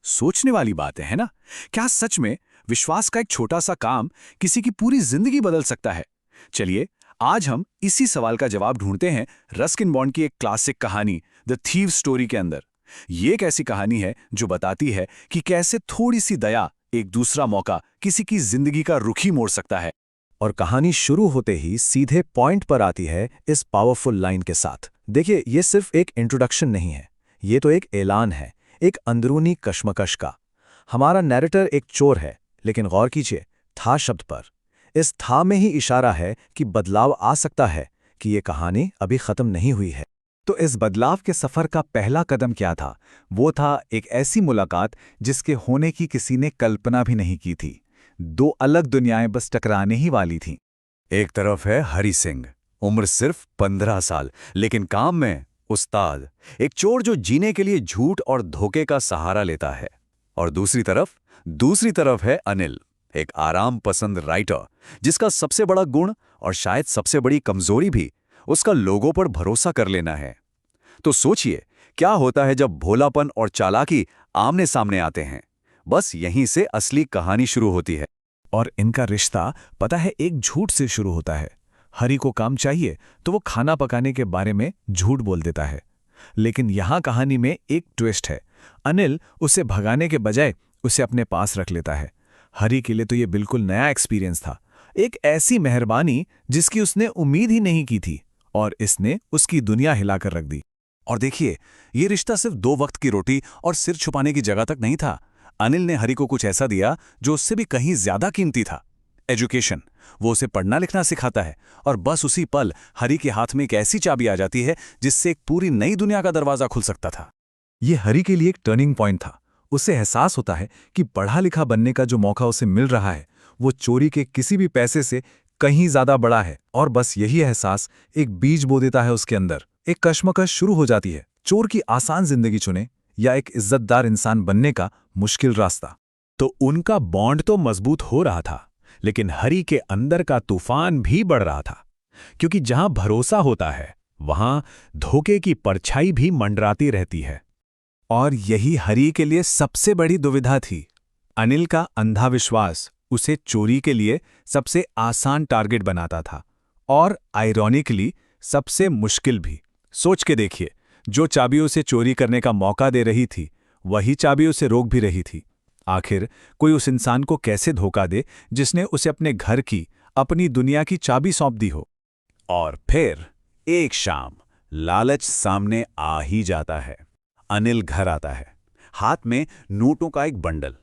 सोचने वाली बात है ना? क्या सच में विश्वास का एक छोटा सा काम किसी की पूरी जिंदगी बदल सकता है? चलिए, आज हम इसी सवाल का जवाब ढूंढते हैं रस्किन बॉन्ड की एक क्लासिक कहानी द थीव स्टोरी के अंदर। ये एक ऐसी कहानी है जो बताती है कि कैसे थोड़ी सी दया, एक दूसरा मौका किसी की जिंदगी का रुख ही मोड़ सकता है। और कहानी शुरू होते ही सीधे पॉइंट पर आती है इस पावरफुल लाइन के साथ। देखिए, ये सिर्फ एक इंट्रोडक्शन नहीं है, ये तो एक ऐलान है, एक अंदरूनी कश्मकश का। हमारा नैरेटर एक चोर है, लेकिन गौर कीजिए था शब्द पर। इस था में ही इशारा है कि बदलाव आ सकता है, कि ये कहानी अभी खत्म नहीं हुई है। तो इस बदलाव के सफर का पहला कदम क्या था? वो था एक ऐसी मुलाकात जिसके होने की किसी ने कल्पना भी नहीं की थी। दो अलग दुनियाएं बस टकराने ही वाली थीं। एक तरफ है हरी सिंह, उम्र सिर्फ 15 साल, लेकिन काम में उस्ताद, एक चोर जो जीने के लिए झूठ और धोखे का सहारा लेता है। और दूसरी तरफ है अनिल, एक आराम पसंद राइटर, जिसका सबसे बड़ा गुण और शायद सबसे बड़ी कमजोरी भी उसका लोगों पर भरोसा कर लेना है। तो सोचिए, क्या होता है जब भोलापन और चालाकी आमने सामने आते हैं। बस यहीं से असली कहानी शुरू होती है। और इनका रिश्ता, पता है, एक झूठ से शुरू होता है। हरी को काम चाहिए तो वो खाना पकाने के बारे में झूठ बोल देता है। लेकिन यहां कहानी में एक ट्विस्ट है। अनिल उसे भगाने के बजाय उसे अपने पास रख लेता है। हरी के लिए तो ये बिल्कुल नया एक्सपीरियंस था, एक ऐसी मेहरबानी जिसकी उसने उम्मीद ही नहीं की थी, और इसने उसकी दुनिया हिलाकर रख दी। और देखिए, ये रिश्ता सिर्फ 2 वक्त की रोटी और सिर छुपाने की जगह तक नहीं था। अनिल ने हरी को कुछ ऐसा दिया जो उससे भी कहीं ज्यादा कीमती था, एजुकेशन। वो उसे पढ़ना लिखना सिखाता है, और बस उसी पल हरी के हाथ में एक ऐसी चाबी आ जाती है जिससे एक पूरी नई दुनिया का दरवाजा खुल सकता था। ये हरी के लिए एक टर्निंग पॉइंट था। उसे एहसास होता है कि पढ़ा लिखा बनने का जो मौका उसे मिल रहा है, वो चोरी के किसी भी पैसे से कहीं ज्यादा बड़ा है। और बस यही एहसास एक बीज बो देता है उसके अंदर। एक कश्मकश शुरू हो जाती है, चोर की आसान जिंदगी चुने या एक इज्जतदार इंसान बनने का मुश्किल रास्ता। तो उनका बॉन्ड तो मजबूत हो रहा था, लेकिन हरी के अंदर का तूफान भी बढ़ रहा था। क्योंकि जहां भरोसा होता है, वहां धोखे की परछाई भी मंडराती रहती है। और यही हरी के लिए सबसे बड़ी दुविधा थी। अनिल का अंधा विश्वास उसे चोरी के लिए सबसे आसान टारगेट बनाता था, और आयरॉनिकली सबसे मुश्किल भी। सोच के देखिए, जो चाबी उसे चोरी करने का मौका दे रही थी, वही चाबी उसे रोक भी रही थी। आखिर कोई उस इंसान को कैसे धोखा दे जिसने उसे अपने घर की, अपनी दुनिया की चाबी सौंप दी हो? और फिर एक शाम लालच सामने आ ही जाता है। अनिल घर आता है, हाथ में नोटों का एक बंडल,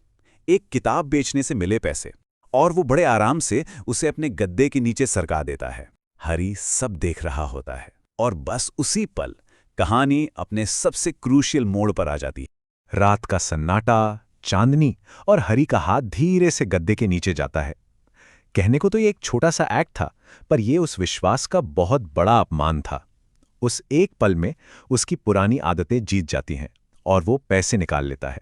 एक किताब बेचने से मिले पैसे, और वो बड़े आराम से उसे अपने गद्दे के नीचे सरका देता है। हरी सब देख रहा होता है, और बस उसी पल कहानी अपने सबसे क्रूशियल मोड़ पर आ जाती है। रात का सन्नाटा, चांदनी, और हरी का हाथ धीरे से गद्दे के नीचे जाता है। कहने को तो ये एक छोटा सा एक्ट था, पर यह उस विश्वास का बहुत बड़ा अपमान था। उस एक पल में उसकी पुरानी आदतें जीत जाती हैं, और वो पैसे निकाल लेता है।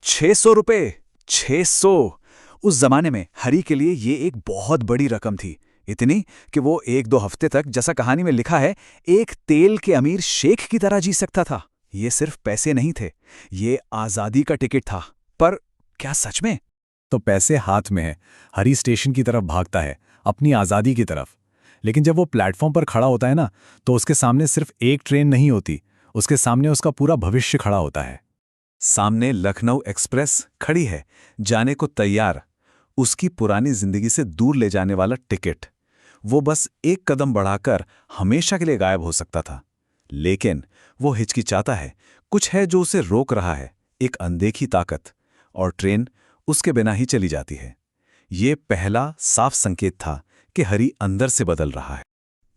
600 रुपए! 600! उस जमाने में हरी के लिए ये एक बहुत बड़ी रकम थी। इतनी कि वो 1-2 हफ्ते तक, जैसा कहानी में लिखा है, एक तेल के अमीर शेख की तरह जी सकता था। ये सिर्फ पैसे नहीं थे, ये आजादी का टिकट था। पर क्या सच में? तो पैसे हाथ में है, हरी स्टेशन की तरफ भागता है, अपनी आज़ादी की तरफ। लेकिन जब वो प्लेटफॉर्म पर खड़ा होता है ना, तो उसके सामने सिर्फ एक ट्रेन नहीं होती, उसके सामने उसका पूरा भविष्य खड़ा होता है। सामने लखनऊ एक्सप्रेस खड़ी है, जाने को तैयार, उसकी पुरानी जिंदगी से दूर ले जाने वाला टिकट। वो बस एक कदम बढ़ाकर हमेशा के लिए गायब हो सकता था, लेकिन वो हिचकिचाता है। कुछ है जो उसे रोक रहा है, एक अनदेखी ताकत, और ट्रेन उसके बिना ही चली जाती है। ये पहला साफ संकेत था कि हरी अंदर से बदल रहा है।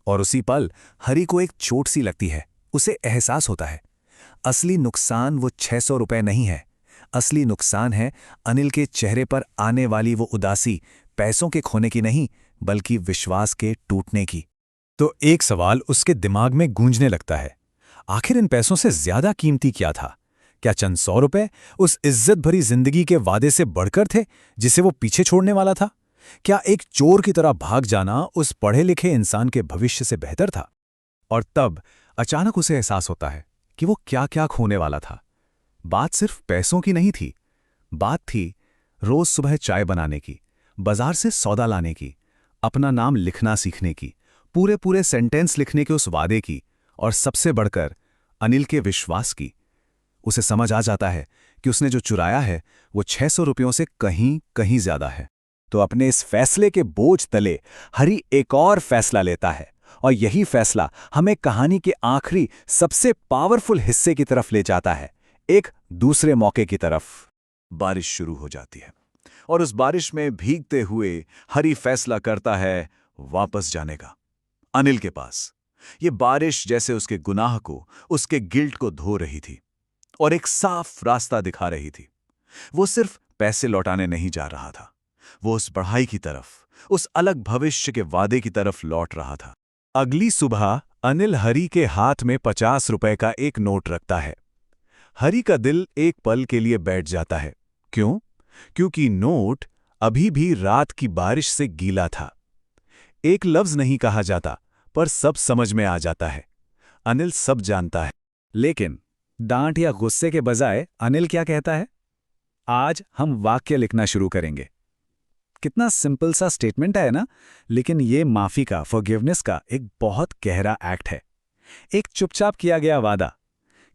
और उसी पल हरी को एक चोट सी लगती है। उसे एहसास होता है, असली नुकसान वो 600 रुपए नहीं है, असली नुकसान है अनिल के चेहरे पर आने वाली वो उदासी, पैसों के खोने की नहीं, बल्कि विश्वास के टूटने की। तो एक सवाल उसके दिमाग में गूंजने लगता है, आखिर इन पैसों से ज्यादा कीमती क्या था? क्या चंद 100 रुपए उस इज्जत भरी जिंदगी के वादे से बढ़कर थे जिसे वो पीछे छोड़ने वाला था? क्या एक चोर की तरह भाग जाना उस पढ़े लिखे इंसान के भविष्य से बेहतर था? और तब अचानक उसे एहसास होता है कि वो क्या क्या खोने वाला था। बात सिर्फ पैसों की नहीं थी, बात थी रोज सुबह चाय बनाने की, बाजार से सौदा लाने की, अपना नाम लिखना सीखने की, पूरे पूरे सेंटेंस लिखने के उस वादे की, और सबसे बढ़कर अनिल के विश्वास की। उसे समझ आ जाता है कि उसने जो चुराया है वो 600 रुपयों से कहीं कहीं ज्यादा है। तो अपने इस फैसले के बोझ तले हरी एक और फैसला लेता है, और यही फैसला हमें कहानी के आखिरी सबसे पावरफुल हिस्से की तरफ ले जाता है, एक दूसरे मौके की तरफ। बारिश शुरू हो जाती है और उस बारिश में भीगते हुए हरी फैसला करता है वापस जाने का, अनिल के पास। ये बारिश जैसे उसके गुनाह को, उसके गिल्ट को धो रही थी और एक साफ रास्ता दिखा रही थी। वो सिर्फ पैसे लौटाने नहीं जा रहा था, वो उस पढ़ाई की तरफ, उस अलग भविष्य के वादे की तरफ लौट रहा था। अगली सुबह अनिल हरी के हाथ में 50 रुपए का एक नोट रखता है। हरी का दिल एक पल के लिए बैठ जाता है। क्यों? क्योंकि नोट अभी भी रात की बारिश से गीला था। एक लफ्ज नहीं कहा जाता, पर सब समझ में आ जाता है। अनिल सब जानता है। लेकिन डांट या गुस्से के बजाय अनिल क्या कहता है? आज हम वाक्य लिखना शुरू करेंगे। कितना सिंपल सा स्टेटमेंट है ना, लेकिन ये माफी का, फॉरगिवनेस का एक बहुत गहरा एक्ट है। एक चुपचाप किया गया वादा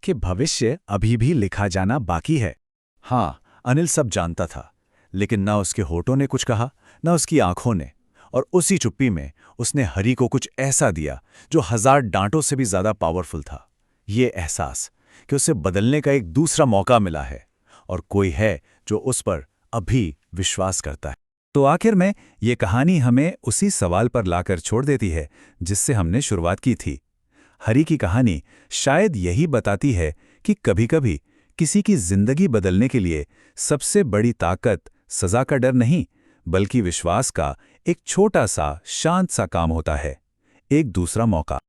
कि भविष्य अभी भी लिखा जाना बाकी है। हाँ, अनिल सब जानता था, लेकिन ना उसके होठों ने कुछ कहा, ना उसकी आंखों ने। और उसी चुप्पी में उसने हरी को कुछ ऐसा दिया जो 1000 डांटों से भी ज्यादा पावरफुल था। ये एहसास कि उसे बदलने का एक दूसरा मौका मिला है, और कोई है जो उस पर अभी विश्वास करता है। तो आखिर में ये कहानी हमें उसी सवाल पर लाकर छोड़ देती है जिससे हमने शुरुआत की थी। हरी की कहानी शायद यही बताती है कि कभी-कभी किसी की जिंदगी बदलने के लिए सबसे बड़ी ताकत सजा का डर नहीं, बल्कि विश्वास का एक छोटा सा शांत सा काम होता है, एक दूसरा मौका।